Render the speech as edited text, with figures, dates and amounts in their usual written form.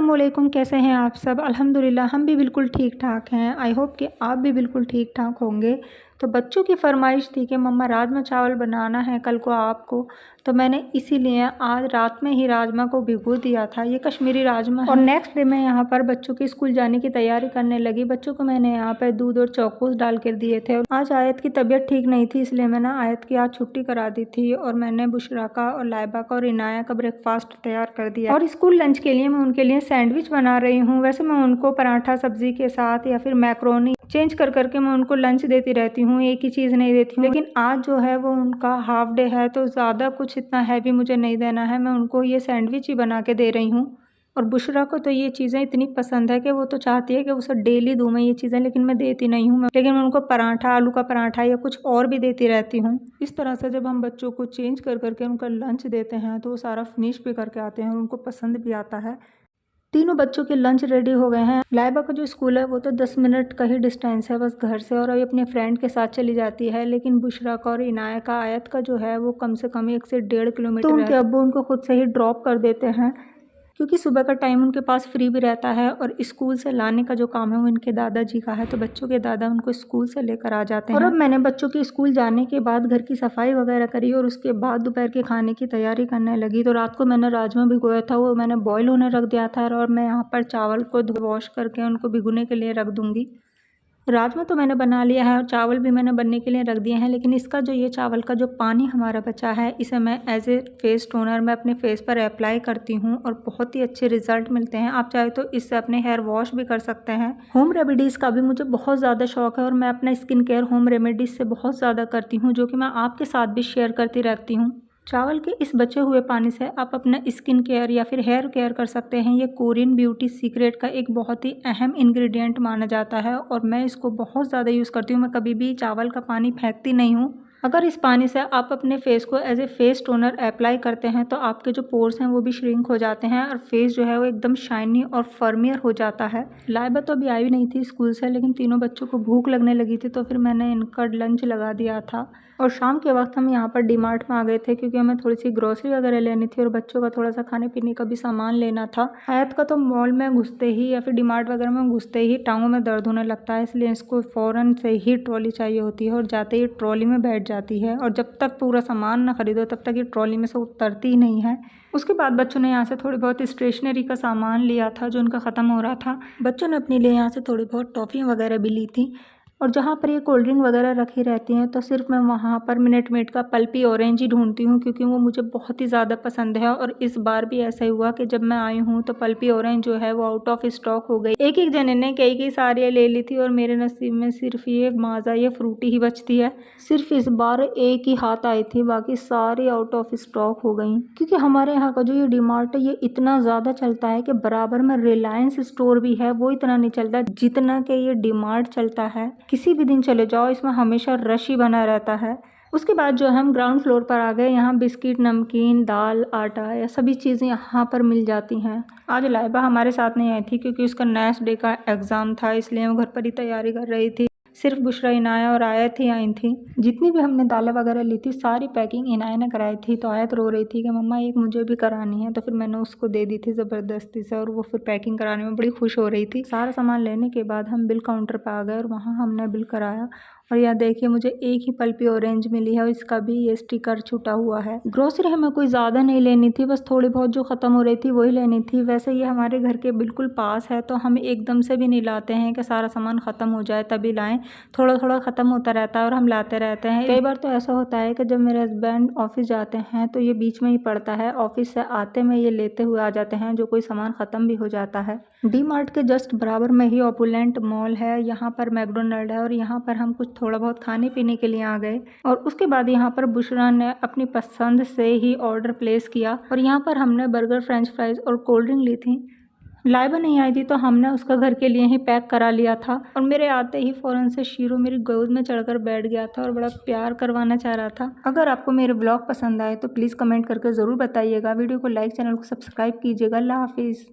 अस्सलामुअलैकुम, कैसे हैं आप सब। अल्हम्दुलिल्लाह हम भी बिल्कुल ठीक ठाक हैं। आई होप कि आप भी बिल्कुल ठीक ठाक होंगे। तो बच्चों की फरमाइश थी कि मम्मा राजमा चावल बनाना है कल को आपको, तो मैंने इसीलिए आज रात में ही राजमा को भिगो दिया था। ये कश्मीरी राजमा है। और नेक्स्ट डे मैं यहाँ पर बच्चों की स्कूल जाने की तैयारी करने लगी। बच्चों को मैंने यहाँ पर दूध और चौकोस डाल कर दिए थे। आज आयत की तबीयत ठीक नहीं थी, इसलिए मैंने आयत की आज छुट्टी करा दी थी और मैंने बुशरा का और लाइबा का और इनाया का ब्रेकफास्ट तैयार कर दिया। और स्कूल लंच के लिए मैं उनके लिए सैंडविच बना रही हूँ। वैसे मैं उनको पराठा सब्जी के साथ या फिर मैक्रोनी चेंज कर करके मैं उनको लंच देती रहती हूँ, एक ही चीज़ नहीं देती हूँ। लेकिन आज जो है वो उनका हाफ डे है, तो ज़्यादा कुछ इतना हैवी मुझे नहीं देना है। मैं उनको ये सैंडविच ही बना के दे रही हूँ। और बुशरा को तो ये चीज़ें इतनी पसंद है कि वो तो चाहती है कि उसे डेली दूँ मैं ये चीज़ें, लेकिन मैं देती नहीं हूँ। लेकिन मैं उनको पराठा, आलू का पराठा या कुछ और भी देती रहती हूँ। इस तरह से जब हम बच्चों को चेंज कर करके उनका लंच देते हैं तो वो सारा फिनिश भी करके आते हैं और उनको पसंद भी आता है। तीनों बच्चों के लंच रेडी हो गए हैं। लाइबा का जो स्कूल है वो तो 10 मिनट का ही डिस्टेंस है बस घर से, और अभी अपने फ्रेंड के साथ चली जाती है। लेकिन बुशरा का और इनाया का, आयत का जो है वो कम से कम 1 से 1.5 किलोमीटर तो उनके अब्बू उनको खुद से ही ड्रॉप कर देते हैं, क्योंकि सुबह का टाइम उनके पास फ्री भी रहता है। और स्कूल से लाने का जो काम है वो इनके दादाजी का है, तो बच्चों के दादा उनको स्कूल से लेकर आ जाते हैं। और अब मैंने बच्चों के स्कूल जाने के बाद घर की सफाई वगैरह करी और उसके बाद दोपहर के खाने की तैयारी करने लगी। तो रात को मैंने राजमा भिगोया था, वो मैंने बॉयल होने रख दिया था और मैं यहाँ पर चावल को वॉश करके उनको भिगोने के लिए रख दूँगी। राजमा तो मैंने बना लिया है और चावल भी मैंने बनने के लिए रख दिए हैं। लेकिन इसका जो ये चावल का जो पानी हमारा बचा है, इसे मैं एज ए फेस टोनर मैं अपने फेस पर अप्लाई करती हूँ और बहुत ही अच्छे रिजल्ट मिलते हैं। आप चाहे तो इससे अपने हेयर वॉश भी कर सकते हैं। होम रेमेडीज़ का भी मुझे बहुत ज़्यादा शौक है और मैं अपना स्किन केयर होम रेमेडीज़ से बहुत ज़्यादा करती हूँ, जो कि मैं आपके साथ भी शेयर करती रहती हूँ। चावल के इस बचे हुए पानी से आप अपना स्किन केयर या फिर हेयर केयर कर सकते हैं। ये कोरियन ब्यूटी सीक्रेट का एक बहुत ही अहम इंग्रेडिएंट माना जाता है और मैं इसको बहुत ज़्यादा यूज़ करती हूँ। मैं कभी भी चावल का पानी फेंकती नहीं हूँ। अगर इस पानी से आप अपने फेस को as a face toner apply करते हैं तो आपके जो पोर्स हैं वो भी श्रिंक हो जाते हैं और फेस जो है वो एकदम शाइनी और फर्मियर हो जाता है। लाइबा तो अभी आई भी नहीं थी स्कूल से, लेकिन तीनों बच्चों को भूख लगने लगी थी तो फिर मैंने इनका लंच लगा दिया था। और शाम के वक्त हम यहाँ पर डीमार्ट में आ गए थे, क्योंकि हमें थोड़ी सी ग्रोसरी वगैरह लेनी थी और बच्चों का थोड़ा सा खाने पीने का भी सामान लेना था। आयत का तो मॉल में घुसते ही या फिर डीमार्ट वगैरह में घुसते ही टांगों में दर्द होने लगता है, इसलिए इसको फ़ौरन से ही ट्रॉली चाहिए होती है और जाते ही ट्रॉली में बैठ जाती है। और जब तक पूरा सामान ना खरीदो तब तक ये ट्रॉली में से उतरती ही नहीं है। उसके बाद बच्चों ने यहाँ से थोड़ी बहुत स्टेशनरी का सामान लिया था जो उनका ख़त्म हो रहा था। बच्चों ने अपने लिए यहाँ से थोड़ी बहुत टॉफ़ियाँ वगैरह भी ली थी। और जहाँ पर ये कोल्ड ड्रिंक वगैरह रखी रहती हैं तो सिर्फ मैं वहाँ पर मिनट मेड का पल्पी ऑरेंज ही ढूंढती हूँ, क्योंकि वो मुझे बहुत ही ज़्यादा पसंद है। और इस बार भी ऐसा ही हुआ कि जब मैं आई हूँ तो पल्पी ऑरेंज जो है वो आउट ऑफ स्टॉक हो गई। एक एक जने ने कई सारी ले ली थी और मेरे नसीब में सिर्फ ये माजा, ये फ्रूटी ही बचती है। सिर्फ इस बार एक ही हाथ आई थी, बाकी सारी आउट ऑफ स्टॉक हो गई। क्योंकि हमारे यहाँ का जो ये डीमार्ट है ये इतना ज़्यादा चलता है कि बराबर में रिलायंस स्टोर भी है, वो इतना नहीं चलता जितना कि ये डीमार्ट चलता है। किसी भी दिन चले जाओ इसमें हमेशा रश ही बना रहता है। उसके बाद जो हम ग्राउंड फ्लोर पर आ गए। यहाँ बिस्किट, नमकीन, दाल, आटा, या सभी चीज़ें यहाँ पर मिल जाती हैं। आज लाइबा हमारे साथ नहीं आई थी क्योंकि उसका नेक्स्ट डे का एग्ज़ाम था, इसलिए वो घर पर ही तैयारी कर रही थी। सिर्फ बुशरा, इनाया और आयत ही आई थी। जितनी भी हमने दालें वगैरह ली थी सारी पैकिंग इनाया ने कराई थी। तो आयत रो रही थी कि मम्मा एक मुझे भी करानी है, तो फिर मैंने उसको दे दी थी ज़बरदस्ती से और वो फिर पैकिंग कराने में बड़ी खुश हो रही थी। सारा सामान लेने के बाद हम बिल काउंटर पर आ गए और वहाँ हमने बिल कराया। और यहाँ देखिए मुझे एक ही पल्पी ऑरेंज मिली है और इसका भी ये स्टिकर छूटा हुआ है। ग्रोसरी हमें कोई ज़्यादा नहीं लेनी थी, बस थोड़ी बहुत जो ख़त्म हो रही थी वही लेनी थी। वैसे ये हमारे घर के बिल्कुल पास है तो हम एकदम से भी नहीं लाते हैं कि सारा सामान ख़त्म हो जाए तभी लाएं। थोड़ा थोड़ा ख़त्म होता रहता है और हम लाते रहते हैं। कई बार तो ऐसा होता है कि जब मेरे हस्बैंड ऑफिस जाते हैं तो ये बीच में ही पड़ता है, ऑफिस से आते में ये लेते हुए आ जाते हैं, जो कोई सामान ख़त्म भी हो जाता है। डी मार्ट के जस्ट बराबर में ही ओपुलेंट मॉल है, यहाँ पर मैकडोनल्ड है और यहाँ पर हम कुछ थोड़ा बहुत खाने पीने के लिए आ गए। और उसके बाद यहाँ पर बुशरा ने अपनी पसंद से ही ऑर्डर प्लेस किया और यहाँ पर हमने बर्गर, फ्रेंच फ्राइज और कोल्ड ड्रिंक ली थी। लाइबा नहीं आई थी तो हमने उसका घर के लिए ही पैक करा लिया था। और मेरे आते ही फ़ौरन से शीरो मेरी गोद में चढ़कर बैठ गया था और बड़ा प्यार करवाना चाह रहा था। अगर आपको मेरे ब्लॉग पसंद आए तो प्लीज़ कमेंट करके ज़रूर बताइएगा। वीडियो को लाइक, चैनल को सब्सक्राइब कीजिएगा। अल्लाह हाफिज़।